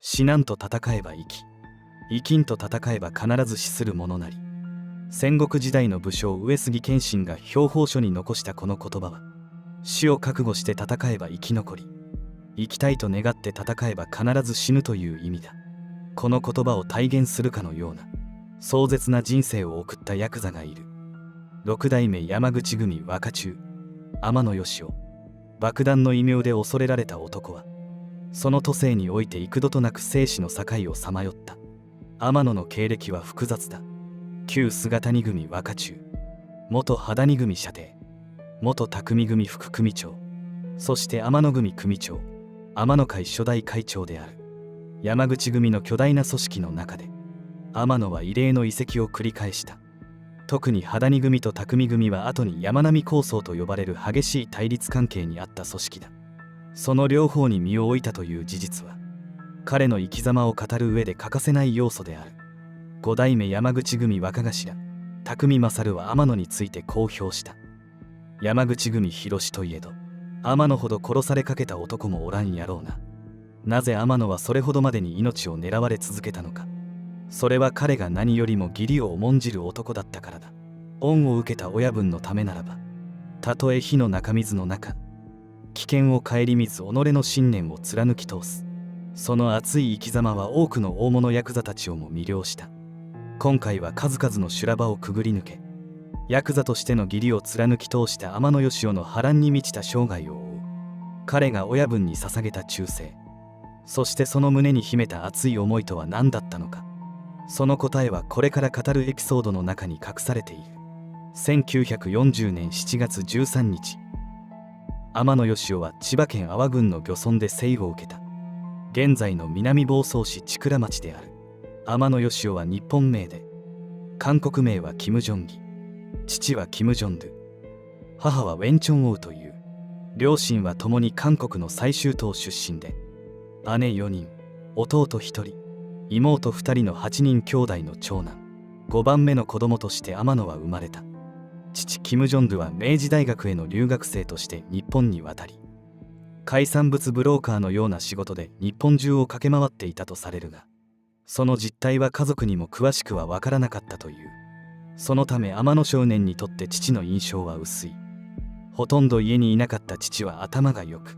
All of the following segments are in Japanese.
死なんと戦えば生き、生きんと戦えば必ず死するものなり。戦国時代の武将上杉謙信が標本書に残したこの言葉は、死を覚悟して戦えば生き残り、生きたいと願って戦えば必ず死ぬという意味だ。この言葉を体現するかのような壮絶な人生を送ったヤクザがいる。六代目山口組若中天野義雄。爆弾の異名で恐れられた男は、その都政において幾度となく生死の境をさまよった。天野の経歴は複雑だ。旧菅谷組若中、元羽谷組舎弟、元匠組副組長、そして天野組組長、天野会初代会長である。山口組の巨大な組織の中で、天野は異例の移籍を繰り返した。特に羽谷組と匠組は後に山並構想と呼ばれる激しい対立関係にあった組織だ。その両方に身を置いたという事実は、彼の生き様を語る上で欠かせない要素である。五代目山口組若頭匠勝は天野についてこう評した。山口組広しといえど、天野ほど殺されかけた男もおらんやろうな。なぜ天野はそれほどまでに命を狙われ続けたのか。それは彼が何よりも義理を重んじる男だったからだ。恩を受けた親分のためならば、たとえ火の中水の中、危険を顧みず己の信念を貫き通す。その熱い生き様は多くの大物ヤクザたちをも魅了した。今回は数々の修羅場をくぐり抜け、ヤクザとしての義理を貫き通した天野義雄の波乱に満ちた生涯を追う。彼が親分に捧げた忠誠、そしてその胸に秘めた熱い思いとは何だったのか。その答えはこれから語るエピソードの中に隠されている。1940年7月13日、天野義雄は千葉県安房郡の漁村で生を受けた。現在の南房総市千倉町である。天野義雄は日本名で、韓国名はキム・ジョンギ、父はキム・ジョンドゥ、母はウェンチョンオウという。両親は共に韓国の最終島出身で、姉4人、弟1人、妹2人の8人兄弟の長男、5番目の子供として天野は生まれた。父キム・ジョンドゥは明治大学への留学生として日本に渡り、海産物ブローカーのような仕事で日本中を駆け回っていたとされるが、その実態は家族にも詳しくは分からなかったという。そのため天野少年にとって父の印象は薄い。ほとんど家にいなかった父は頭が良く、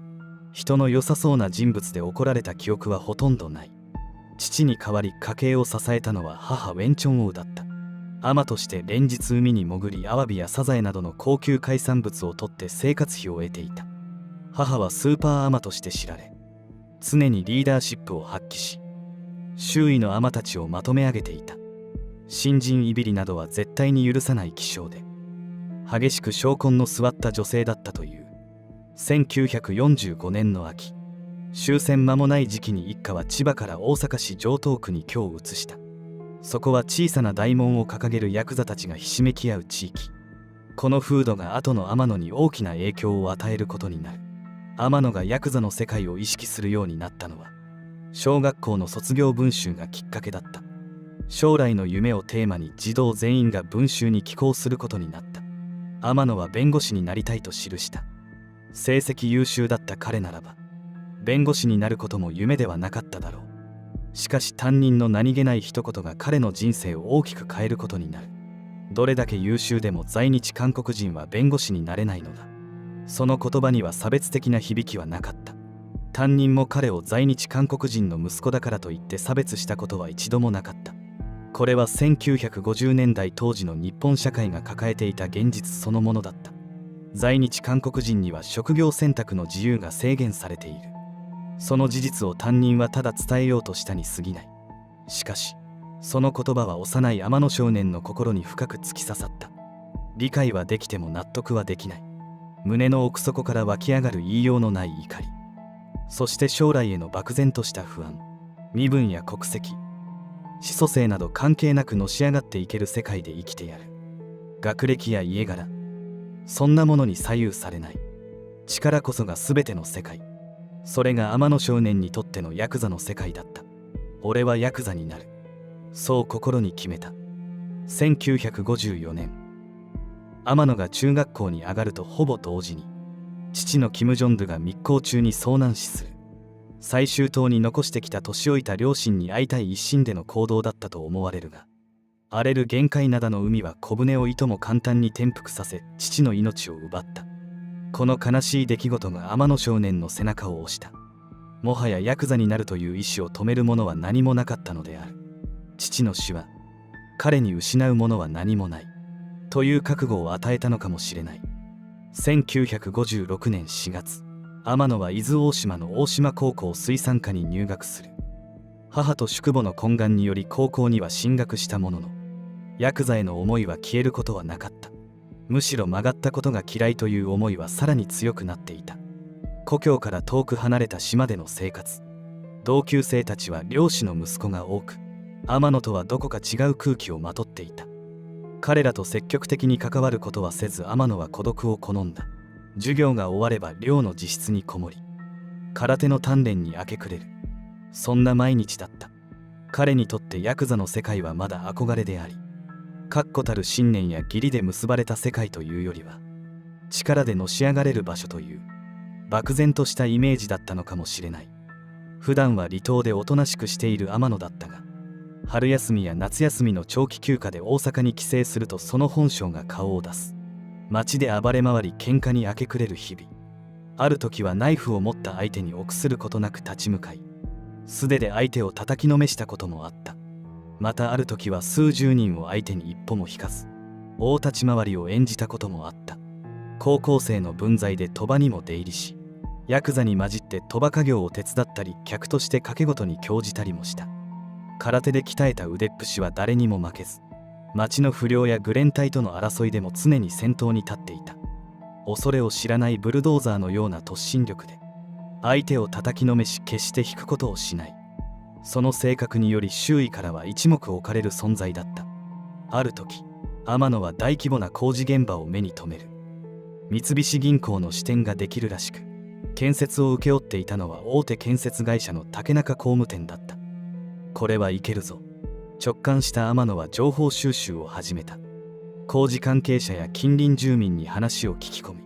人の良さそうな人物で怒られた記憶はほとんどない。父に代わり家計を支えたのは母ウェンチョンオウだった。海として連日海に潜りアワビやサザエなどの高級海産物を取って生活費を得ていた。母はスーパー海女として知られ、常にリーダーシップを発揮し、周囲の海女たちをまとめ上げていた。新人いびりなどは絶対に許さない気性で、激しく精根の据わった女性だったという。1945年の秋、終戦間もない時期に一家は千葉から大阪市城東区に居を移した。そこは小さな大門を掲げるヤクザたちがひしめき合う地域。この風土が後の天野に大きな影響を与えることになる。天野がヤクザの世界を意識するようになったのは、小学校の卒業文集がきっかけだった。将来の夢をテーマに児童全員が文集に寄稿することになった。天野は弁護士になりたいと記した。成績優秀だった彼ならば、弁護士になることも夢ではなかっただろう。しかし担任の何気ない一言が彼の人生を大きく変えることになる。どれだけ優秀でも在日韓国人は弁護士になれないのだ。その言葉には差別的な響きはなかった。担任も彼を在日韓国人の息子だからといって差別したことは一度もなかった。これは1950年代当時の日本社会が抱えていた現実そのものだった。在日韓国人には職業選択の自由が制限されている。その事実を担任はただ伝えようとしたに過ぎない。しかし、その言葉は幼い天野少年の心に深く突き刺さった。理解はできても納得はできない。胸の奥底から湧き上がる言いようのない怒り。そして将来への漠然とした不安。身分や国籍、始祖性など関係なくのし上がっていける世界で生きてやる。学歴や家柄、そんなものに左右されない。力こそが全ての世界。それが天野少年にとってのヤクザの世界だった。俺はヤクザになる。そう心に決めた。1954年、天野が中学校に上がるとほぼ同時に、父のキム・ジョンドゥが密航中に遭難死する。最終島に残してきた年老いた両親に会いたい一心での行動だったと思われるが、荒れる限界灘の海は小舟をいとも簡単に転覆させ、父の命を奪った。この悲しい出来事が天野少年の背中を押した。もはやヤクザになるという意志を止めるものは何もなかったのである。父の死は彼に失うものは何もないという覚悟を与えたのかもしれない。1956年4月、天野は伊豆大島の大島高校水産科に入学する。母と宿母の懇願により高校には進学したものの、ヤクザへの思いは消えることはなかった。むしろ曲がったことが嫌いという思いはさらに強くなっていた。故郷から遠く離れた島での生活、同級生たちは漁師の息子が多く、天野とはどこか違う空気をまとっていた。彼らと積極的に関わることはせず、天野は孤独を好んだ。授業が終われば寮の自室にこもり、空手の鍛錬に明け暮れる。そんな毎日だった。彼にとってヤクザの世界はまだ憧れであり、確固たる信念や義理で結ばれた世界というよりは、力でのし上がれる場所という漠然としたイメージだったのかもしれない。普段は離島でおとなしくしている天野だったが、春休みや夏休みの長期休暇で大阪に帰省するとその本性が顔を出す。街で暴れ回り喧嘩に明け暮れる日々。ある時はナイフを持った相手に臆することなく立ち向かい、素手で相手を叩きのめしたこともあった。またある時は数十人を相手に一歩も引かず、大立ち回りを演じたこともあった。高校生の分際で賭場にも出入りし、ヤクザに混じって賭場家業を手伝ったり、客として賭け事に興じたりもした。空手で鍛えた腕っぷしは誰にも負けず、町の不良やグレン隊との争いでも常に先頭に立っていた。恐れを知らないブルドーザーのような突進力で相手を叩きのめし、決して引くことをしない。その性格により周囲からは一目置かれる存在だった。ある時、天野は大規模な工事現場を目に留める。三菱銀行の支店ができるらしく、建設を請け負っていたのは大手建設会社の竹中工務店だった。これはいけるぞ。直感した天野は情報収集を始めた。工事関係者や近隣住民に話を聞き込み、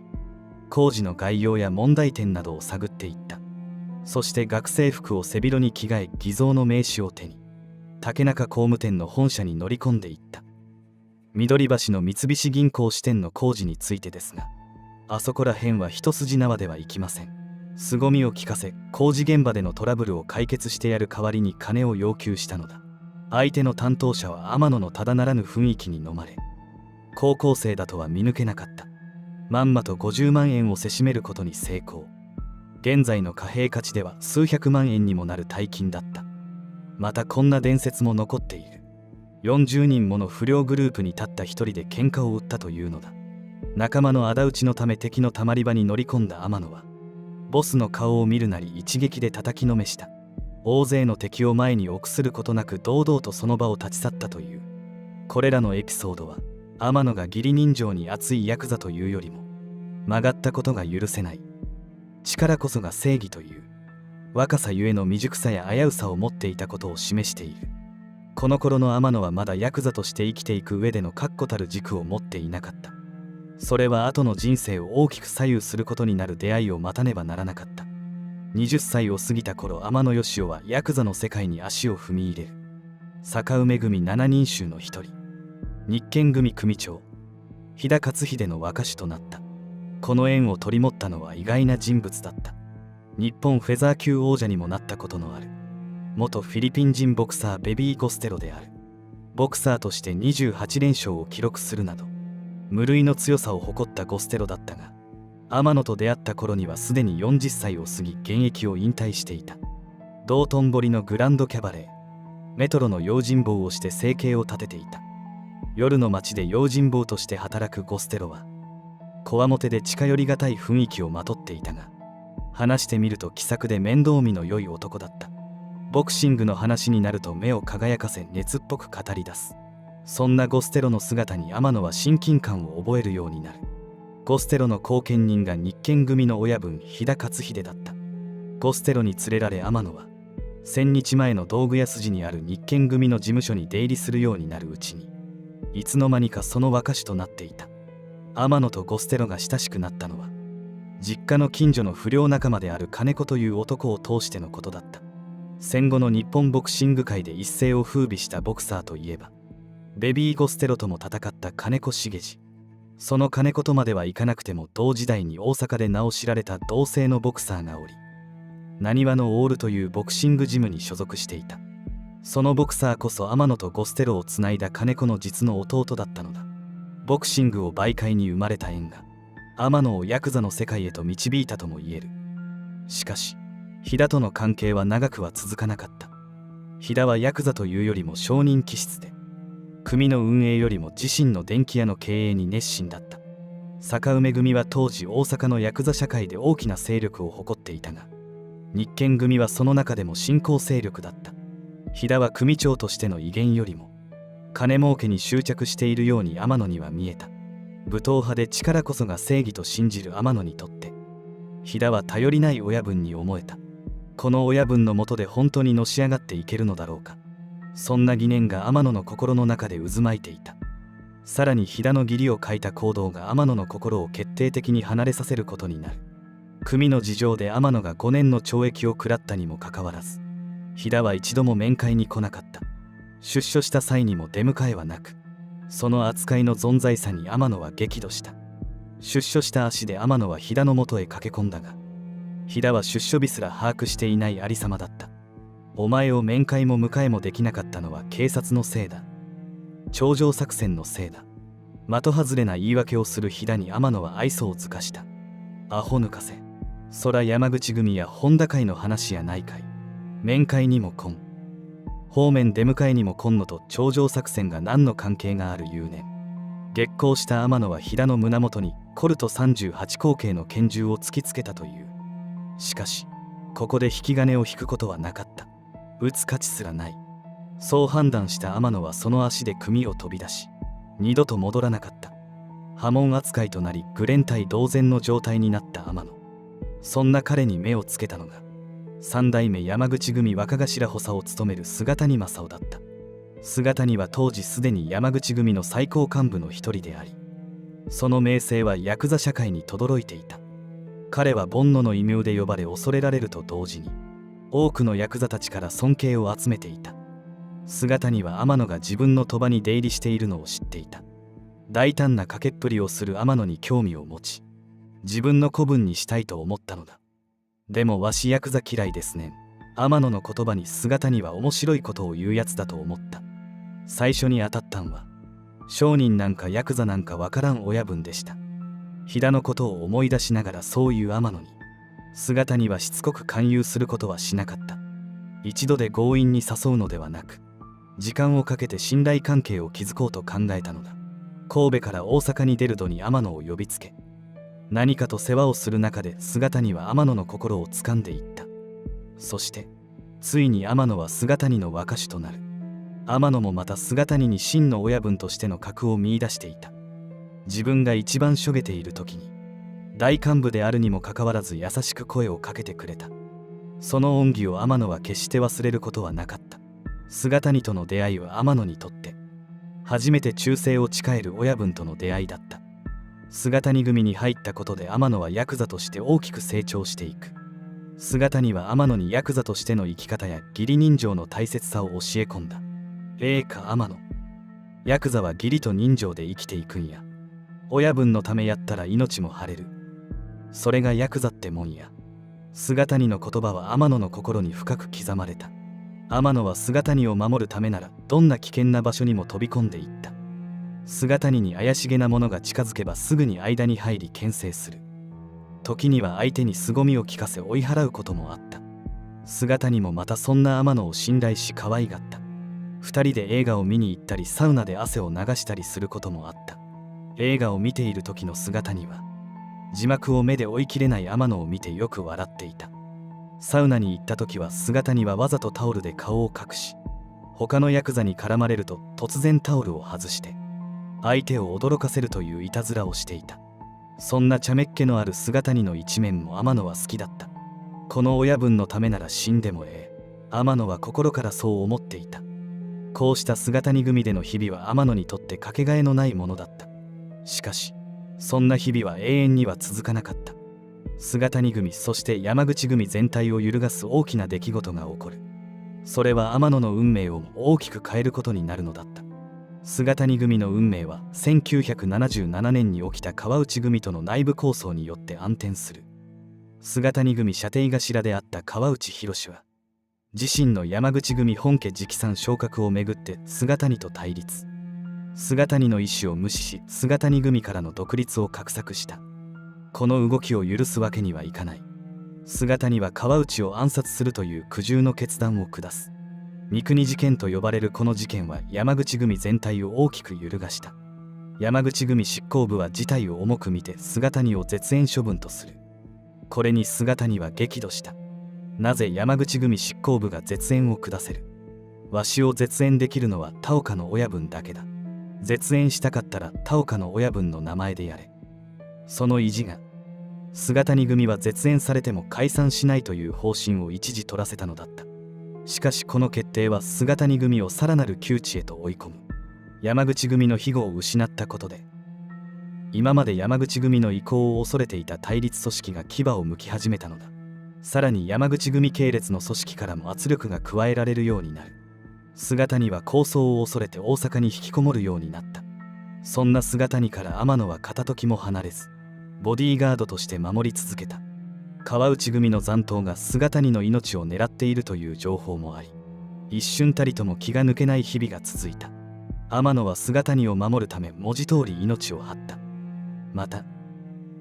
工事の概要や問題点などを探っていった。そして学生服を背広に着替え、偽造の名刺を手に竹中工務店の本社に乗り込んでいった。緑橋の三菱銀行支店の工事についてですが、あそこら辺は一筋縄ではいきません。凄みを聞かせ、工事現場でのトラブルを解決してやる代わりに金を要求したのだ。相手の担当者は天野のただならぬ雰囲気に飲まれ、高校生だとは見抜けなかった。まんまと50万円をせしめることに成功。現在の貨幣価値では数百万円にもなる大金だった。またこんな伝説も残っている。40人もの不良グループにたった一人で喧嘩を売ったというのだ。仲間の仇討ちのため敵のたまり場に乗り込んだ天野は、ボスの顔を見るなり一撃で叩きのめした。大勢の敵を前に臆することなく堂々とその場を立ち去ったという。これらのエピソードは、天野が義理人情に熱いヤクザというよりも、曲がったことが許せない、力こそが正義という若さゆえの未熟さや危うさを持っていたことを示している。この頃の天野はまだヤクザとして生きていく上での確固たる軸を持っていなかった。それは後の人生を大きく左右することになる出会いを待たねばならなかった。20歳を過ぎた頃、天野義雄はヤクザの世界に足を踏み入れる。坂梅組7人衆の一人、日建組組長飛田勝秀の若手となった。この縁を取り持ったのは意外な人物だった。日本フェザー級王者にもなったことのある元フィリピン人ボクサーベビー・コステロである。ボクサーとして28連勝を記録するなど無類の強さを誇ったゴステロだったが、天野と出会った頃にはすでに40歳を過ぎ現役を引退していた。道頓堀のグランドキャバレー、メトロの用心棒をして生計を立てていた。夜の街で用心棒として働くゴステロはこわもてで近寄りがたい雰囲気をまとっていたが、話してみると気さくで面倒見の良い男だった。ボクシングの話になると目を輝かせ熱っぽく語り出す。そんなゴステロの姿に天野は親近感を覚えるようになる。ゴステロの後見人が日建組の親分飛田勝秀だった。ゴステロに連れられ天野は千日前の道具屋筋にある日建組の事務所に出入りするようになるうちに、いつの間にかその若手となっていた。天野とゴステロが親しくなったのは実家の近所の不良仲間である金子という男を通してのことだった。戦後の日本ボクシング界で一世を風靡したボクサーといえば、ベビー・ゴステロとも戦った金子茂司。その金子とまではいかなくても同時代に大阪で名を知られた同性のボクサーがおり、浪速のオールというボクシングジムに所属していた。そのボクサーこそ天野とゴステロをつないだ金子の実の弟だったのだ。ボクシングを媒介に生まれた縁が天野をヤクザの世界へと導いたとも言える。しかし飛田との関係は長くは続かなかった。飛田はヤクザというよりも商人気質で、組の運営よりも自身の電気屋の経営に熱心だった。坂梅組は当時大阪のヤクザ社会で大きな勢力を誇っていたが、日建組はその中でも新興勢力だった。飛田は組長としての威厳よりも金儲けに執着しているように天野には見えた。武闘派で力こそが正義と信じる天野にとって、飛田は頼りない親分に思えた。この親分のもとで本当にのし上がっていけるのだろうか。そんな疑念が天野の心の中で渦巻いていた。さらに飛田の義理を欠いた行動が天野の心を決定的に離れさせることになる。組の事情で天野が5年の懲役を食らったにもかかわらず、飛田は一度も面会に来なかった。出所した際にも出迎えはなく、その扱いの存在さに天野は激怒した。出所した足で天野は飛田のもとへ駆け込んだが、飛田は出所日すら把握していないありさまだった。お前を面会も迎えもできなかったのは警察のせいだ。頂上作戦のせいだ。的外れな言い訳をする飛田に天野は愛想を尽かした。アホ抜かせ。そら山口組や本田会の話やないかい。面会にも来ん。方面出迎えにも来んのと頂上作戦が何の関係がある言うねん。激高した天野は飛田の胸元にコルト38口径の拳銃を突きつけたという。しかしここで引き金を引くことはなかった。撃つ価値すらない。そう判断した天野はその足で組を飛び出し、二度と戻らなかった。破門扱いとなり愚連隊同然の状態になった天野。そんな彼に目をつけたのが三代目山口組若頭補佐を務める菅谷正夫だった。菅谷は当時すでに山口組の最高幹部の一人であり、その名声はヤクザ社会に轟いていた。彼は煩悩の異名で呼ばれ恐れられると同時に、多くのヤクザたちから尊敬を集めていた。菅谷は天野が自分の賭場に出入りしているのを知っていた。大胆な賭けっぷりをする天野に興味を持ち、自分の子分にしたいと思ったのだ。でもわしヤクザ嫌いですねん。天野の言葉に菅谷は面白いことを言うやつだと思った。最初に当たったんは商人なんかヤクザなんかわからん親分でした。飛田のことを思い出しながらそういう天野に菅谷はしつこく勧誘することはしなかった。一度で強引に誘うのではなく、時間をかけて信頼関係を築こうと考えたのだ。神戸から大阪に出る度に天野を呼びつけ、何かと世話をする中で菅谷は天野の心を掴んでいった。そしてついに天野は菅谷の若主となる。天野もまた菅谷に真の親分としての格を見出していた。自分が一番しょげている時に大幹部であるにもかかわらず優しく声をかけてくれた。その恩義を天野は決して忘れることはなかった。菅谷との出会いは天野にとって初めて忠誠を誓える親分との出会いだった。菅谷組に入ったことで天野はヤクザとして大きく成長していく。菅谷は天野にヤクザとしての生き方や義理人情の大切さを教え込んだ。か天野、ヤクザは義理と人情で生きていくんや。親分のためやったら命も張れる。それがヤクザってもんや。菅谷の言葉は天野の心に深く刻まれた。天野は菅谷を守るためならどんな危険な場所にも飛び込んでいった。菅谷に怪しげなものが近づけばすぐに間に入り牽制する。時には相手に凄みを聞かせ追い払うこともあった。菅谷もまたそんな天野を信頼し可愛がった。二人で映画を見に行ったりサウナで汗を流したりすることもあった。映画を見ている時の菅谷は字幕を目で追いきれない天野を見てよく笑っていた。サウナに行った時は菅谷はわざとタオルで顔を隠し、他のヤクザに絡まれると突然タオルを外して相手を驚かせるといういたずらをしていた。そんな茶目っ気のある菅谷の一面も天野は好きだった。この親分のためなら死んでも天野は心からそう思っていた。こうした菅谷組での日々は天野にとってかけがえのないものだった。しかしそんな日々は永遠には続かなかった。菅谷組そして山口組全体を揺るがす大きな出来事が起こる。それは天野の運命をも大きく変えることになるのだった。菅谷組の運命は1977年に起きた川内組との内部抗争によって暗転する。菅谷組舎弟頭であった川内博は自身の山口組本家直参昇格をめぐって菅谷と対立。菅谷の意思を無視し菅谷組からの独立を画策した。この動きを許すわけにはいかない。菅谷は川内を暗殺するという苦渋の決断を下す。三国事件と呼ばれるこの事件は山口組全体を大きく揺るがした。山口組執行部は事態を重く見て菅谷を絶縁処分とする。これに菅谷は激怒した。なぜ山口組執行部が絶縁を下せる。わしを絶縁できるのは田岡の親分だけだ。絶縁したかったら田岡の親分の名前でやれ。その意地が菅谷組は絶縁されても解散しないという方針を一時取らせたのだった。しかしこの決定は菅谷組をさらなる窮地へと追い込む。山口組の庇護を失ったことで今まで山口組の意向を恐れていた対立組織が牙を剥き始めたのだ。さらに山口組系列の組織からも圧力が加えられるようになる。菅谷は抗争を恐れて大阪に引きこもるようになった。そんな菅谷から天野は片時も離れずボディーガードとして守り続けた。川内組の残党が菅谷の命を狙っているという情報もあり一瞬たりとも気が抜けない日々が続いた。天野は菅谷を守るため文字通り命を張った。また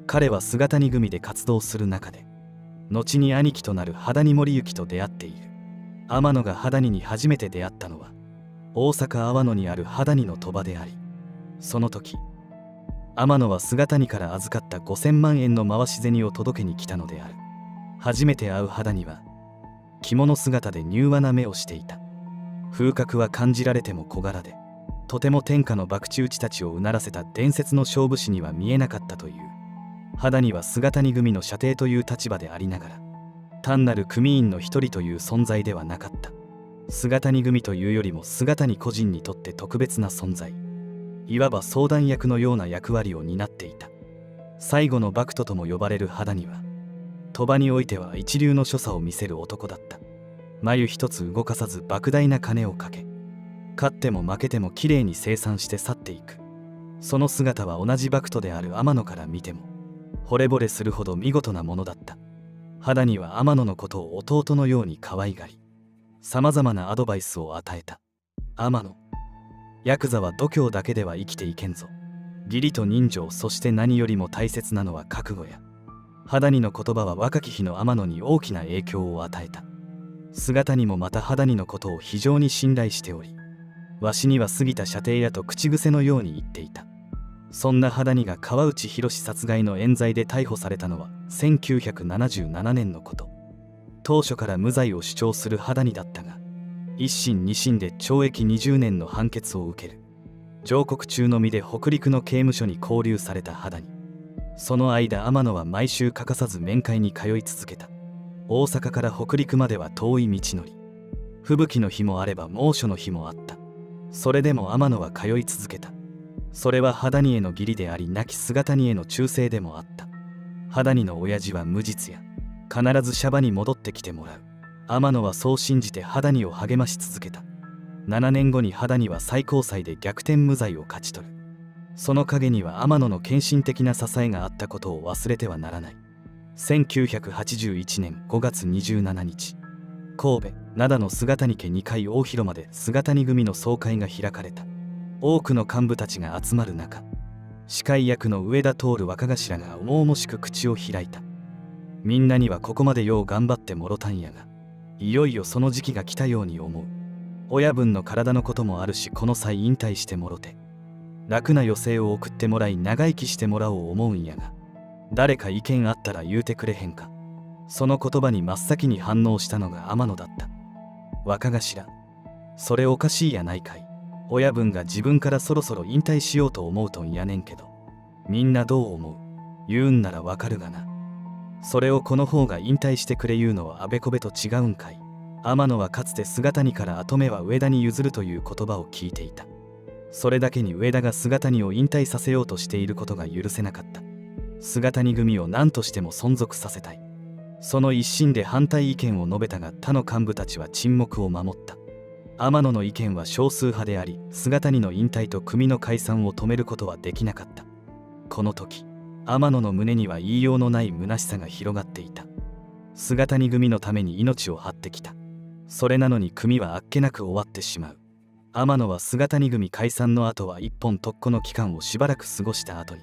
彼は菅谷組で活動する中で後に兄貴となる羽谷盛行と出会っている。天野が羽谷に初めて出会ったのは大阪阿波野にある羽谷の賭場であり、その時天野は菅谷から預かった5000万円の回し銭を届けに来たのである。初めて会う羽谷は着物姿で柔和な目をしていた。風格は感じられても小柄でとても天下の博打打ちたちをうならせた伝説の勝負師には見えなかったという。羽谷は菅谷組の舎弟という立場でありながら単なる組員の一人という存在ではなかった。菅谷組というよりも菅谷個人にとって特別な存在、いわば相談役のような役割を担っていた。最後の博徒とも呼ばれる羽谷は賭場においては一流の所作を見せる男だった。眉一つ動かさず莫大な金をかけ勝っても負けてもきれいに清算して去っていく。その姿は同じ博徒である天野から見ても惚れ惚れするほど見事なものだった。羽谷は天野のことを弟のように可愛がりさまざまなアドバイスを与えた。天野、ヤクザは度胸だけでは生きていけんぞ。義理と人情、そして何よりも大切なのは覚悟や。羽谷の言葉は若き日の天野に大きな影響を与えた。菅谷もまた羽谷のことを非常に信頼しており、わしには過ぎた舎弟やと口癖のように言っていた。そんな羽谷が川内博殺害の冤罪で逮捕されたのは1977年のこと。当初から無罪を主張する羽谷だったが一審二審で懲役20年の判決を受ける。上告中の身で北陸の刑務所に勾留された羽谷。その間天野は毎週欠かさず面会に通い続けた。大阪から北陸までは遠い道のり、吹雪の日もあれば猛暑の日もあった。それでも天野は通い続けた。それは羽谷への義理であり亡き菅谷への忠誠でもあった。羽谷の親父は無実や必ずシャバに戻ってきてもらう。天野はそう信じて羽谷を励まし続けた。7年後に羽谷は最高裁で逆転無罪を勝ち取る。その陰には天野の献身的な支えがあったことを忘れてはならない。1981年5月27日、神戸灘の菅谷家2階大広間で菅谷組の総会が開かれた。多くの幹部たちが集まる中、司会役の上田徹若頭が重々しく口を開いた。みんなにはここまでよう頑張ってもろたんやが、いよいよその時期が来たように思う。親分の体のこともあるし、この際引退してもろて楽な余生を送ってもらい長生きしてもらおう思うんやが、誰か意見あったら言うてくれへんか。その言葉に真っ先に反応したのが天野だった。若頭、それおかしいやないかい。親分が自分からそろそろ引退しようと思うとんやねんけど、みんなどう思う？言うんならわかるがな。それをこの方が引退してくれ言うのはあべこべと違うんかい。天野はかつて菅谷から跡目は上田に譲るという言葉を聞いていた。それだけに上田が菅谷を引退させようとしていることが許せなかった。菅谷組を何としても存続させたい。その一心で反対意見を述べたが、他の幹部たちは沈黙を守った。天野の意見は少数派であり、菅谷の引退と組の解散を止めることはできなかった。この時、天野の胸には言いようのない虚しさが広がっていた。菅谷組のために命を張ってきた。それなのに組はあっけなく終わってしまう。天野は菅谷組解散の後は一本特攻の期間をしばらく過ごした後に、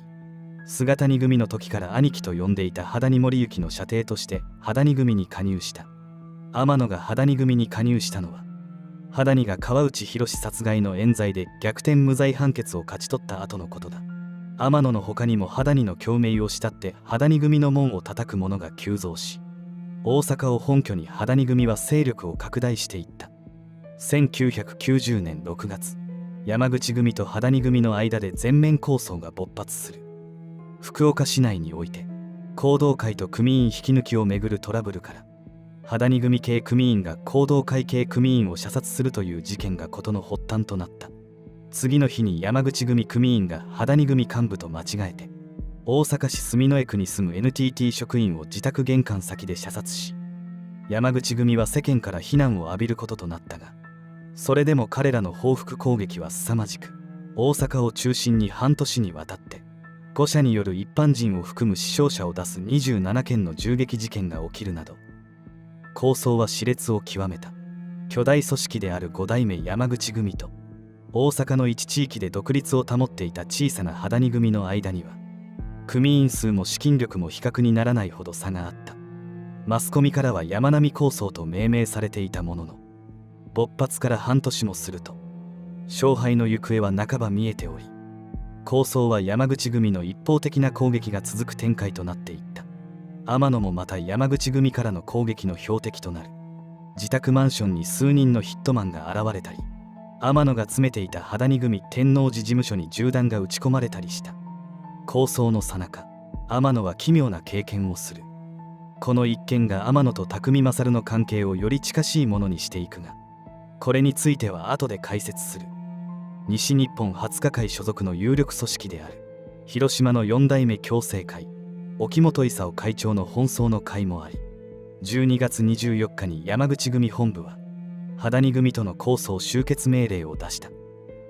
菅谷組の時から兄貴と呼んでいた羽谷守之の舎弟として羽谷組に加入した。天野が羽谷組に加入したのは、羽谷が川内博殺害の冤罪で逆転無罪判決を勝ち取った後のことだ。天野の他にも羽谷の共鳴を慕って羽谷組の門を叩く者が急増し、大阪を本拠に羽谷組は勢力を拡大していった。1990年6月、山口組と羽谷組の間で全面抗争が勃発する。福岡市内において弘道会と組員引き抜きをめぐるトラブルから、羽谷組系組員が弘道会系組員を射殺するという事件が事の発端となった。次の日に山口組組員が羽谷組幹部と間違えて大阪市住之江区に住む NTT 職員を自宅玄関先で射殺し、山口組は世間から非難を浴びることとなったが、それでも彼らの報復攻撃は凄まじく、大阪を中心に半年にわたって誤射による一般人を含む死傷者を出す27件の銃撃事件が起きるなど、抗争は熾烈を極めた。巨大組織である五代目山口組と大阪の一地域で独立を保っていた小さな羽谷組の間には、組員数も資金力も比較にならないほど差があった。マスコミからは山並抗争と命名されていたものの、勃発から半年もすると勝敗の行方は半ば見えており、抗争は山口組の一方的な攻撃が続く展開となっていった。天野もまた山口組からの攻撃の標的となる。自宅マンションに数人のヒットマンが現れたり、天野が詰めていた羽谷組天王寺事務所に銃弾が撃ち込まれたりした。抗争の最中、天野は奇妙な経験をする。この一件が天野と匠勝の関係をより近しいものにしていくが、これについては後で解説する。西日本20日会所属の有力組織である広島の4代目共生会沖本勲会長の奔走の会もあり、12月24日に山口組本部は羽谷組との抗争終結命令を出した。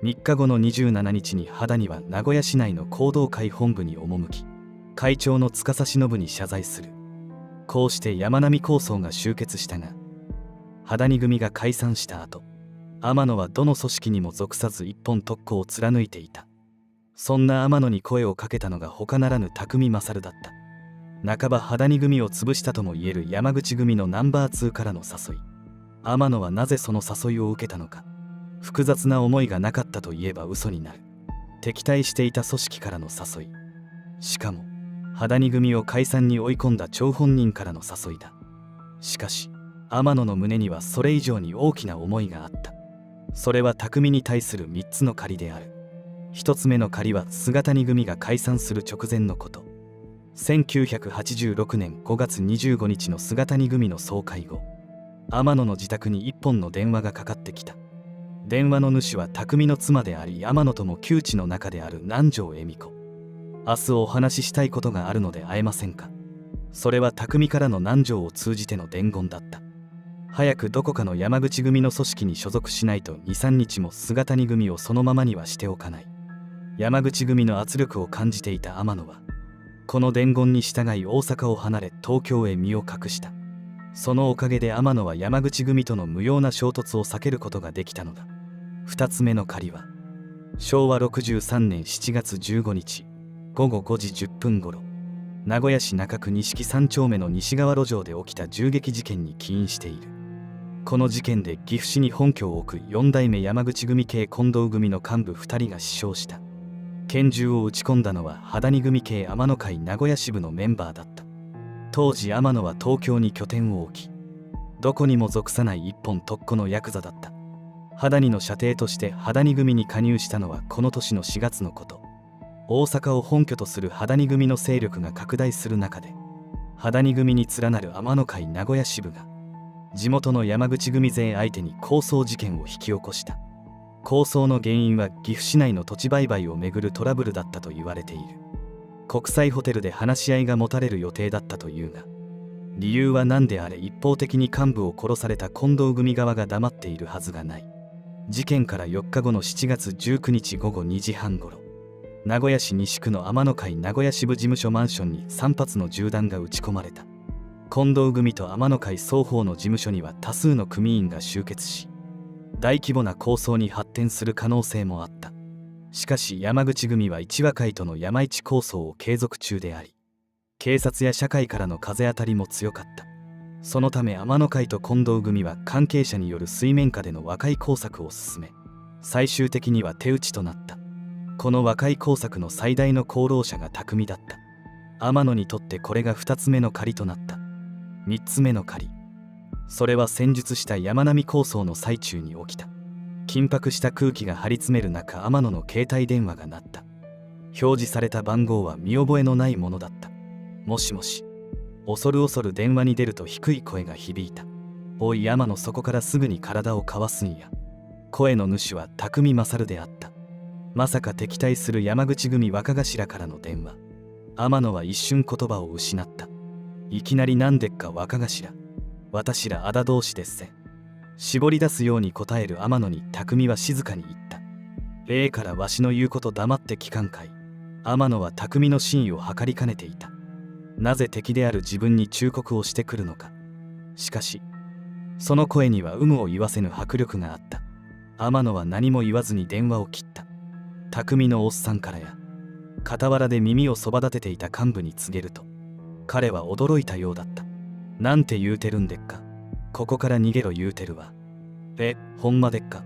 3日後の27日に羽谷は名古屋市内の弘道会本部に赴き、会長の司忍に謝罪する。こうして山並抗争が終結したが、羽谷組が解散した後、天野はどの組織にも属さず一本特攻を貫いていた。そんな天野に声をかけたのが他ならぬ匠勝だった。半ば羽谷組を潰したともいえる山口組のナンバー2からの誘い。天野はなぜその誘いを受けたのか。複雑な思いがなかったといえば嘘になる。敵対していた組織からの誘い。しかも羽谷組を解散に追い込んだ張本人からの誘いだ。しかし天野の胸にはそれ以上に大きな思いがあった。それは匠に対する3つの借りである。1つ目の借りは菅谷組が解散する直前のこと。1986年5月25日の菅谷組の総会後、天野の自宅に1本の電話がかかってきた。電話の主は匠の妻であり、天野とも旧知の仲である南條恵美子。明日お話ししたいことがあるので会えませんか。それは匠からの南條を通じての伝言だった。早くどこかの山口組の組織に所属しないと 2,3 日も菅谷組をそのままにはしておかない。山口組の圧力を感じていた天野は、この伝言に従い大阪を離れ東京へ身を隠した。そのおかげで天野は山口組との無用な衝突を避けることができたのだ。2つ目の借りは昭和63年7月15日午後5時10分頃、名古屋市中区錦3丁目の西側路上で起きた銃撃事件に起因している。この事件で岐阜市に本拠を置く4代目山口組系近藤組の幹部2人が死傷した。拳銃を撃ち込んだのは羽谷組系天野会名古屋支部のメンバーだった。当時天野は東京に拠点を置き、どこにも属さない一本特攻のヤクザだった。羽谷の舎弟として羽谷組に加入したのはこの年の4月のこと。大阪を本拠とする羽谷組の勢力が拡大する中で、羽谷組に連なる天野会名古屋支部が地元の山口組勢相手に抗争事件を引き起こした。抗争の原因は岐阜市内の土地売買をめぐるトラブルだったと言われている。国際ホテルで話し合いが持たれる予定だったというが、理由は何であれ一方的に幹部を殺された近藤組側が黙っているはずがない。事件から4日後の7月19日午後2時半ごろ、名古屋市西区の天野会名古屋支部事務所マンションに3発の銃弾が撃ち込まれた。近藤組と天野会双方の事務所には多数の組員が集結し、大規模な抗争に発展する可能性もあった。しかし山口組は一和会との山一抗争を継続中であり、警察や社会からの風当たりも強かった。そのため天野会と近藤組は関係者による水面下での和解工作を進め、最終的には手打ちとなった。この和解工作の最大の功労者が匠だった。天野にとってこれが2つ目の借りとなった。3つ目の借り、それは戦術した山並抗争の最中に起きた。緊迫した空気が張り詰める中、天野の携帯電話が鳴った。表示された番号は見覚えのないものだった。もしもし。恐る恐る電話に出ると低い声が響いた。おい天野、そこからすぐに体をかわすんや。声の主は匠勝であった。まさか敵対する山口組若頭からの電話。天野は一瞬言葉を失った。いきなりなんでっか若頭。私ら仇同士ですせ。絞り出すように答える天野に匠は静かに言った。例からわしの言うこと黙って聞かんかい。天野は匠の真意を測りかねていた。なぜ敵である自分に忠告をしてくるのか。しかしその声には有無を言わせぬ迫力があった。天野は何も言わずに電話を切った。匠のおっさんからや傍らで耳をそば立てていた幹部に告げると、彼は驚いたようだった。なんて言うてるんでっか。ここから逃げろ言うてるわ。ほんまでっか。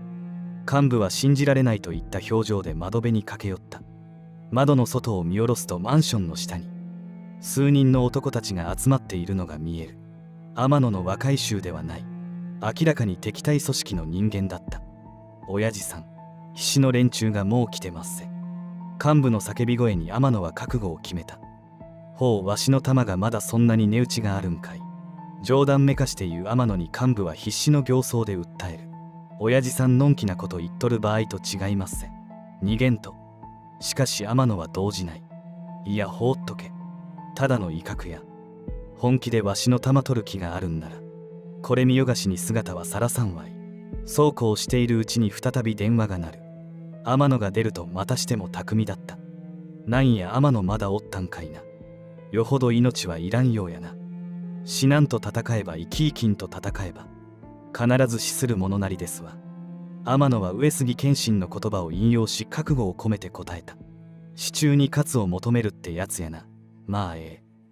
幹部は信じられないといった表情で窓辺に駆け寄った。窓の外を見下ろすとマンションの下に数人の男たちが集まっているのが見える。天野の和解衆ではない。明らかに敵対組織の人間だった。親父さん、必死の連中がもう来てますせ。幹部の叫び声に天野は覚悟を決めた。ほう、わしの玉がまだそんなに値打ちがあるんかい。冗談めかして言う天野に幹部は必死の形相で訴える。親父さんのんきなこと言っとる場合と違いますせ。逃げんと。しかし天野は動じない。いや放っとけ。ただの威嚇や。本気でわしの玉取る気があるんならこれ見よがしに姿はさらさんわい。そうこうしているうちに再び電話が鳴る。天野が出るとまたしても匠だった。なんや天野まだおったんかいな。よほど命はいらんようやな。死なんと戦えば生き生きんと戦えば必ず死するものなりですわ。天野は上杉謙信の言葉を引用し覚悟を込めて答えた。死中に勝を求めるってやつやな。まあ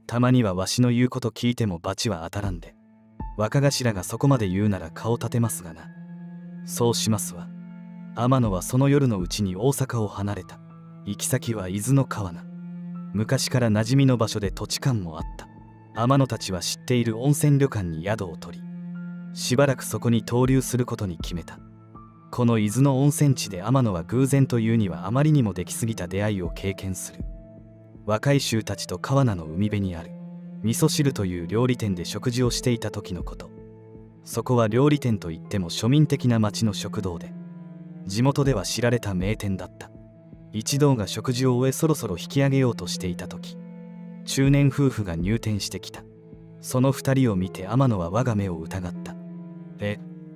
たまにはわしの言うこと聞いても罰は当たらんで。若頭がそこまで言うなら顔立てますがな。そうしますわ。天野はその夜のうちに大阪を離れた。行き先は伊豆の川名。昔から馴染みの場所で土地勘もあった。天野たちは知っている温泉旅館に宿を取り、しばらくそこに逗留することに決めた。この伊豆の温泉地で天野は偶然というにはあまりにもできすぎた出会いを経験する。若い衆たちと川名の海辺にある味噌汁という料理店で食事をしていた時のこと。そこは料理店といっても庶民的な町の食堂で、地元では知られた名店だった。一同が食事を終えそろそろ引き上げようとしていた時、中年夫婦が入店してきた。その二人を見て天野は我が目を疑った。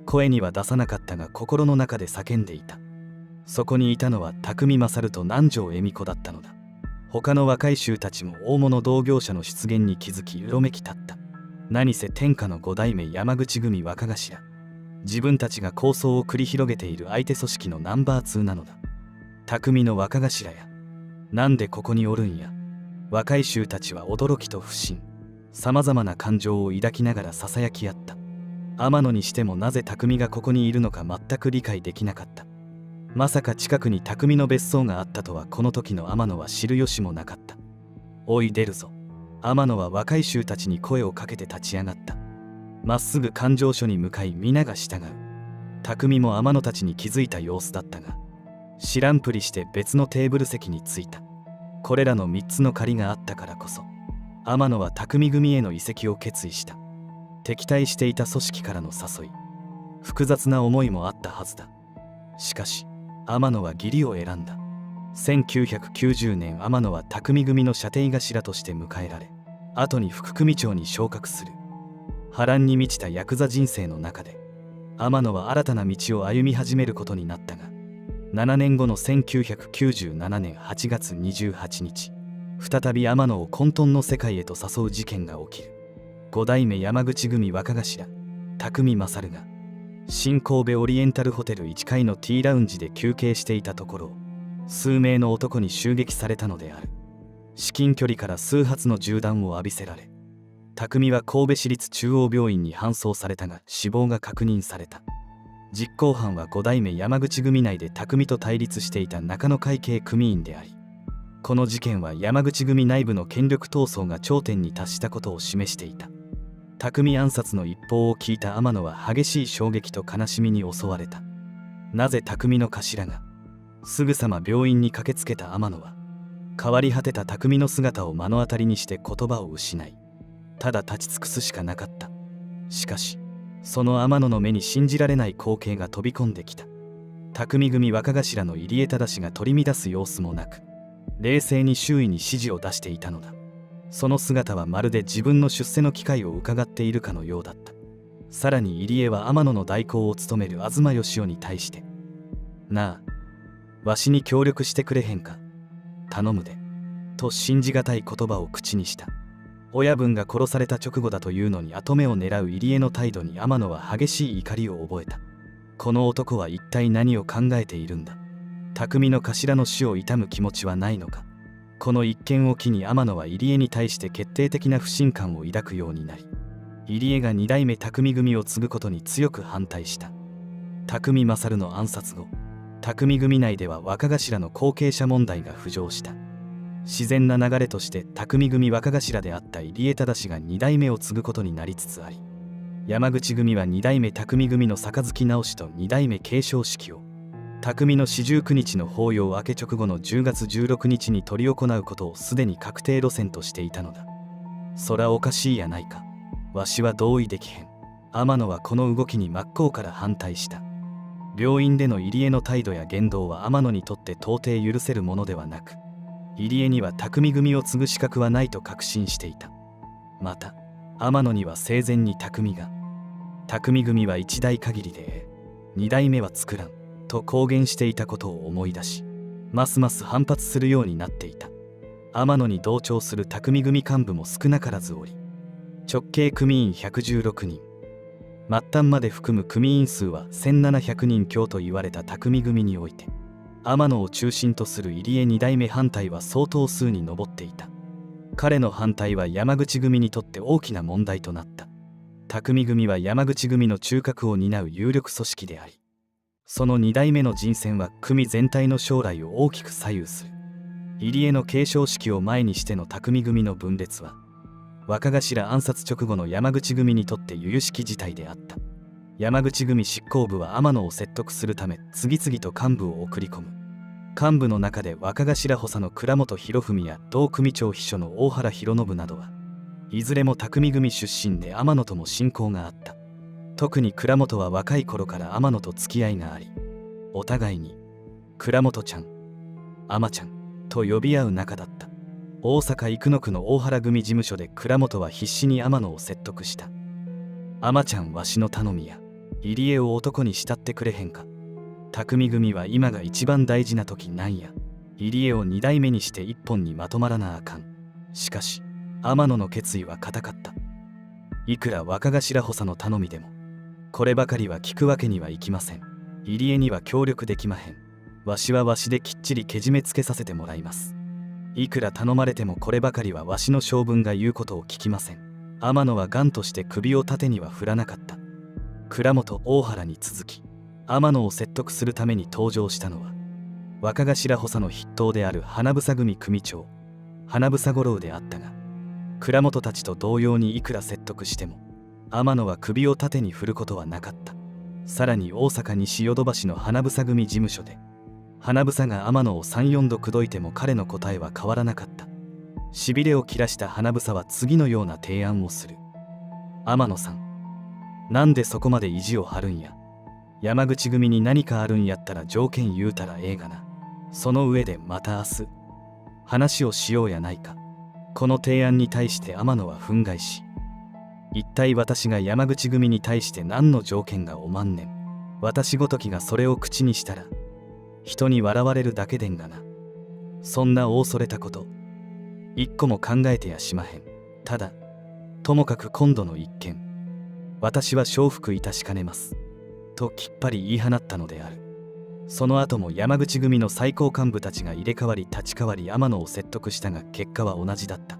声には出さなかったが心の中で叫んでいた。そこにいたのは匠勝と南條恵美子だったのだ。他の若い衆たちも大物同業者の出現に気づきうろめき立った。何せ天下の五代目山口組若頭、自分たちが抗争を繰り広げている相手組織のナンバー2なのだ。匠の若頭や、なんでここにおるんや。若い衆たちは驚きと不審、さまざまな感情を抱きながらささやき合った。天野にしてもなぜ匠がここにいるのか全く理解できなかった。まさか近くに匠の別荘があったとはこの時の天野は知る由もなかった。おい出るぞ。天野は若い衆たちに声をかけて立ち上がった。まっすぐ勘定所に向かい皆が従う。匠も天野たちに気づいた様子だったが、知らんぷりして別のテーブル席に着いた。これらの3つの借りがあったからこそ天野は匠組への移籍を決意した。敵対していた組織からの誘い、複雑な思いもあったはずだ。しかし天野は義理を選んだ。1990年天野は匠組の舎弟頭として迎えられ、後に副組長に昇格する。波乱に満ちたヤクザ人生の中で天野は新たな道を歩み始めることになったが、7年後の1997年8月28日、再び天野を混沌の世界へと誘う事件が起きる。5代目山口組若頭匠勝が新神戸オリエンタルホテル1階の T ラウンジで休憩していたところを数名の男に襲撃されたのである。至近距離から数発の銃弾を浴びせられ、匠は神戸市立中央病院に搬送されたが死亡が確認された。実行犯は5代目山口組内で匠と対立していた中野会系組員であり、この事件は山口組内部の権力闘争が頂点に達したことを示していた。匠暗殺の一報を聞いた天野は激しい衝撃と悲しみに襲われた。なぜ匠の頭が。すぐさま病院に駆けつけた天野は変わり果てた匠の姿を目の当たりにして言葉を失い、ただ立ち尽くすしかなかった。しかしその天野の目に信じられない光景が飛び込んできた。匠組若頭の入江忠が取り乱す様子もなく、冷静に周囲に指示を出していたのだ。その姿はまるで自分の出世の機会を伺っているかのようだった。さらに入江は天野の代行を務める東義雄に対して、なあ、わしに協力してくれへんか、頼むで、と信じがたい言葉を口にした。親分が殺された直後だというのに跡目を狙う入江の態度に天野は激しい怒りを覚えた。この男は一体何を考えているんだ。匠の頭の死を悼む気持ちはないのか。この一件を機に天野は入江に対して決定的な不信感を抱くようになり、入江が2代目匠組を継ぐことに強く反対した。匠勝の暗殺後、匠組内では若頭の後継者問題が浮上した。自然な流れとして匠組若頭であった入江忠が2代目を継ぐことになりつつあり、山口組は2代目匠組の杯直しと2代目継承式を匠の四十九日の法要明け直後の10月16日に執り行うことをすでに確定路線としていたのだ。そらおかしいやないか。わしは同意できへん。天野はこの動きに真っ向から反対した。病院での入江の態度や言動は天野にとって到底許せるものではなく、入江には匠組を継ぐ資格はないと確信していた。また天野には生前に匠組は一代限りで二代目は作らんと公言していたことを思い出し、ますます反発するようになっていた。天野に同調する匠組幹部も少なからずおり、直系組員116人、末端まで含む組員数は1700人強と言われた匠組において、天野を中心とする入江2代目反対は相当数に上っていた。彼の反対は山口組にとって大きな問題となった。匠組は山口組の中核を担う有力組織であり、その2代目の人選は組全体の将来を大きく左右する。入江の継承式を前にしての匠組の分裂は、若頭暗殺直後の山口組にとって由々しき事態であった。山口組執行部は天野を説得するため次々と幹部を送り込む。幹部の中で若頭補佐の倉本博文や同組長秘書の大原博信などはいずれも匠組出身で天野とも親交があった。特に倉本は若い頃から天野と付き合いがあり、お互いに倉本ちゃん、天ちゃんと呼び合う仲だった。大阪生野区の大原組事務所で倉本は必死に天野を説得した。天ちゃんわしの頼みや、入江を男に慕ってくれへんか。匠組は今が一番大事な時なんや。入江を2代目にして一本にまとまらなあかん。しかし天野の決意は固かった。いくら若頭補佐の頼みでもこればかりは聞くわけにはいきません。入江には協力できまへん。わしはわしできっちりけじめつけさせてもらいます。いくら頼まれてもこればかりはわしの性分が言うことを聞きません。天野は頑として首を縦には振らなかった。倉本大原に続き天野を説得するために登場したのは若頭補佐の筆頭である花房組組長花房五郎であったが、倉本たちと同様にいくら説得しても天野は首を縦に振ることはなかった。さらに大阪西淀橋の花房組事務所で花房が天野を 3,4 度口説いても彼の答えは変わらなかった。しびれを切らした花房は次のような提案をする。天野さん、なんでそこまで意地を張るんや。山口組に何かあるんやったら条件言うたらええがな。その上でまた明日話をしようやないか。この提案に対して天野は憤慨し、一体私が山口組に対して何の条件がおまんねん。私ごときがそれを口にしたら人に笑われるだけでんがな。そんな大それたこと一個も考えてやしまへん。ただともかく今度の一件私は承服いたしかねますときっぱり言い放ったのである。その後も山口組の最高幹部たちが入れ替わり立ち替わり天野を説得したが結果は同じだった。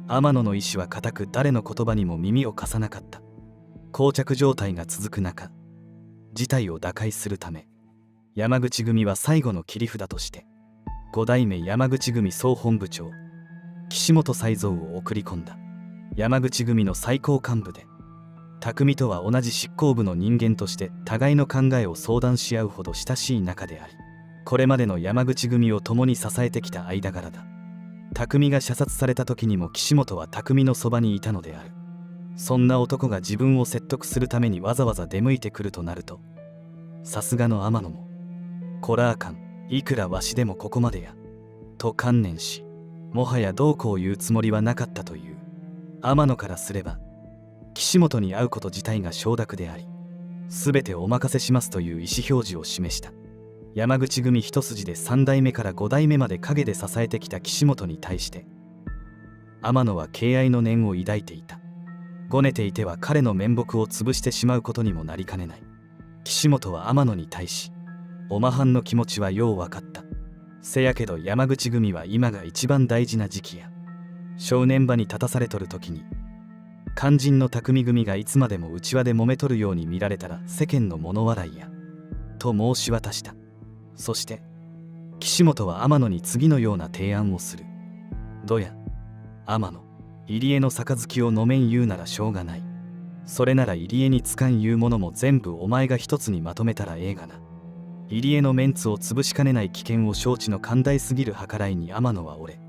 天野の意志は固く誰の言葉にも耳を貸さなかった。膠着状態が続く中、事態を打開するため山口組は最後の切り札として5代目山口組総本部長岸本才三を送り込んだ。山口組の最高幹部で匠とは同じ執行部の人間として互いの考えを相談し合うほど親しい仲であり、これまでの山口組を共に支えてきた間柄だ。匠が射殺された時にも岸本は匠のそばにいたのである。そんな男が自分を説得するためにわざわざ出向いてくるとなると、さすがの天野もこらあかん、いくらわしでもここまでやと観念し、もはやどうこう言うつもりはなかったという。天野からすれば岸本に会うこと自体が承諾であり、全てお任せしますという意思表示を示した。山口組一筋で3代目から5代目まで陰で支えてきた岸本に対して天野は敬愛の念を抱いていた。ごねていては彼の面目を潰してしまうことにもなりかねない。岸本は天野に対し、おまはんの気持ちはよう分かった。せやけど山口組は今が一番大事な時期や。正念場に立たされとる時に肝心の匠組がいつまでも内輪で揉めとるように見られたら世間の物笑いやと申し渡した。そして岸本は天野に次のような提案をする。どや天野、入江の杯を飲めん言うならしょうがない。それなら入江につかん言うものも全部お前が一つにまとめたらええがな。入江のメンツを潰しかねない危険を承知の寛大すぎる計らいに天野は折れ、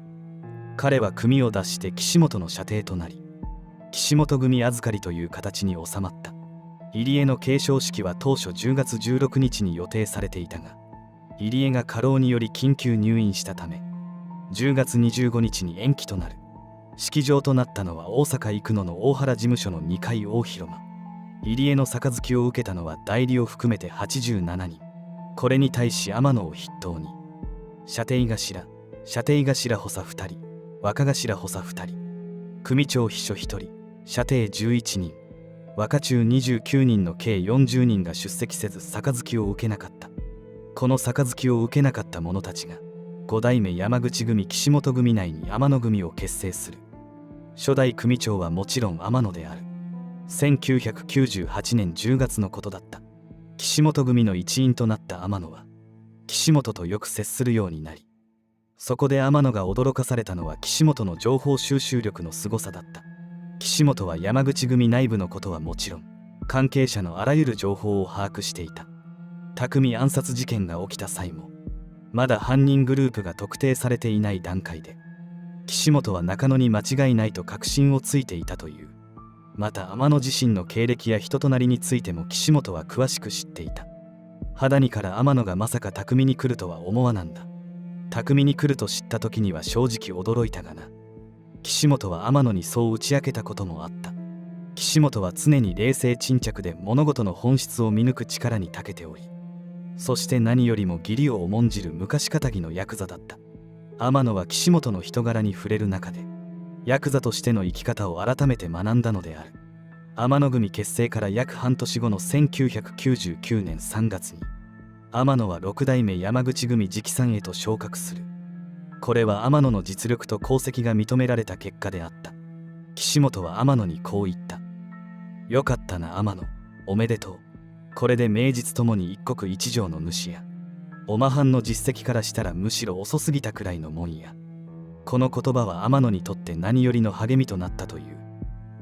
彼は組を脱して岸本の舎弟となり、岸本組預かりという形に収まった。入江の継承式は当初10月16日に予定されていたが、入江が過労により緊急入院したため10月25日に延期となる。式場となったのは大阪生野の大原事務所の2階大広間。入江の杯を受けたのは代理を含めて87人。これに対し天野を筆頭に舎弟頭補佐2人、若頭補佐2人、組長秘書1人、舎弟11人、若中29人の計40人が出席せず杯を受けなかった。この杯を受けなかった者たちが5代目山口組岸本組内に天野組を結成する。初代組長はもちろん天野である。1998年10月のことだった。岸本組の一員となった天野は岸本とよく接するようになり、そこで天野が驚かされたのは岸本の情報収集力の凄さだった。岸本は山口組内部のことはもちろん関係者のあらゆる情報を把握していた。匠暗殺事件が起きた際もまだ犯人グループが特定されていない段階で岸本は中野に間違いないと確信をついていたという。また天野自身の経歴や人となりについても岸本は詳しく知っていた。肌にから天野がまさか匠に来るとは思わなんだ。匠に来ると知った時には正直驚いたがな。岸本は天野にそう打ち明けたこともあった。岸本は常に冷静沈着で物事の本質を見抜く力に長けており、そして何よりも義理を重んじる昔かたぎのヤクザだった。天野は岸本の人柄に触れる中でヤクザとしての生き方を改めて学んだのである。天野組結成から約半年後の1999年3月に天野は6代目山口組直参へと昇格する。これは天野の実力と功績が認められた結果であった。岸本は天野にこう言った。よかったな天野、おめでとう。これで名実ともに一国一城の主や。おまはんの実績からしたらむしろ遅すぎたくらいのもんや。この言葉は天野にとって何よりの励みとなったという。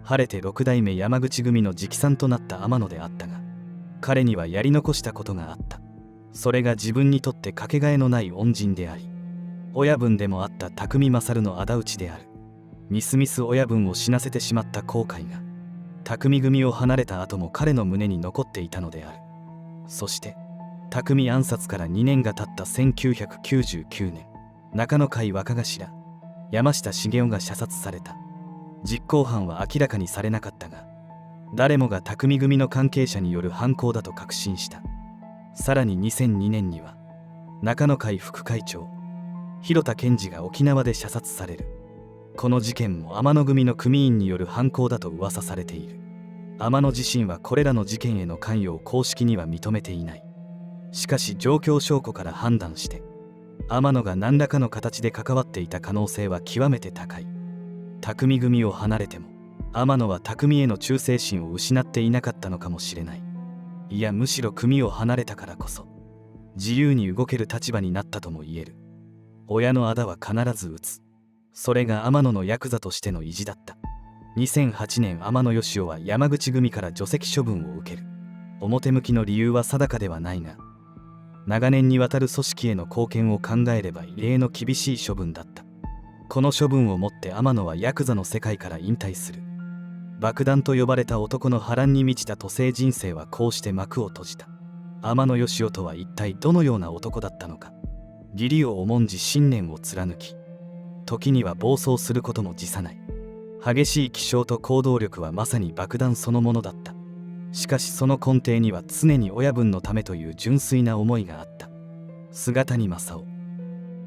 晴れて6代目山口組の直参となった天野であったが、彼にはやり残したことがあった。それが自分にとってかけがえのない恩人であり、親分でもあった匠勝の仇討ちである。みすみす親分を死なせてしまった後悔が匠組を離れた後も彼の胸に残っていたのである。そして匠暗殺から2年が経った1999年、中野会若頭山下茂雄が射殺された。実行犯は明らかにされなかったが、誰もが匠組の関係者による犯行だと確信した。さらに2002年には中野会副会長広田健二が沖縄で射殺される。この事件も天野組の組員による犯行だと噂されている。天野自身はこれらの事件への関与を公式には認めていない。しかし状況証拠から判断して天野が何らかの形で関わっていた可能性は極めて高い。匠組を離れても天野は匠への忠誠心を失っていなかったのかもしれない。いや、むしろ組を離れたからこそ自由に動ける立場になったとも言える。親の仇は必ず討つ。それが天野のヤクザとしての意地だった。2008年、天野義雄は山口組から除籍処分を受ける。表向きの理由は定かではないが、長年にわたる組織への貢献を考えれば異例の厳しい処分だった。この処分をもって天野はヤクザの世界から引退する。爆弾と呼ばれた男の波乱に満ちた都政人生はこうして幕を閉じた。天野義雄とは一体どのような男だったのか。義理を重んじ信念を貫き、時には暴走することも辞さない。激しい気性と行動力はまさに爆弾そのものだった。しかしその根底には常に親分のためという純粋な思いがあった。菅谷正夫、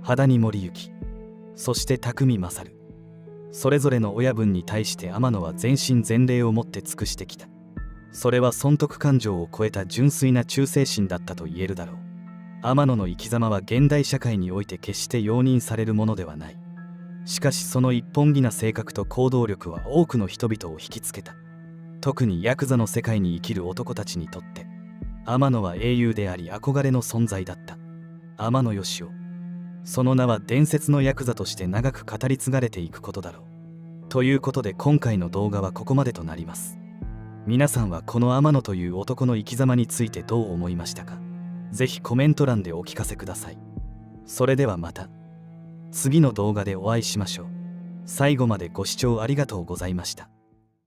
羽田森行、そして匠勝。それぞれの親分に対して天野は全身全霊をもって尽くしてきた。それは損得感情を超えた純粋な忠誠心だったと言えるだろう。天野の生き様は現代社会において決して容認されるものではない。しかしその一本気な性格と行動力は多くの人々を引きつけた。特にヤクザの世界に生きる男たちにとって天野は英雄であり憧れの存在だった。天野義雄、その名は伝説のヤクザとして長く語り継がれていくことだろう。ということで今回の動画はここまでとなります。皆さんはこの天野という男の生き様についてどう思いましたか？ぜひコメント欄でお聞かせください。それではまた次の動画でお会いしましょう。最後までご視聴ありがとうございました。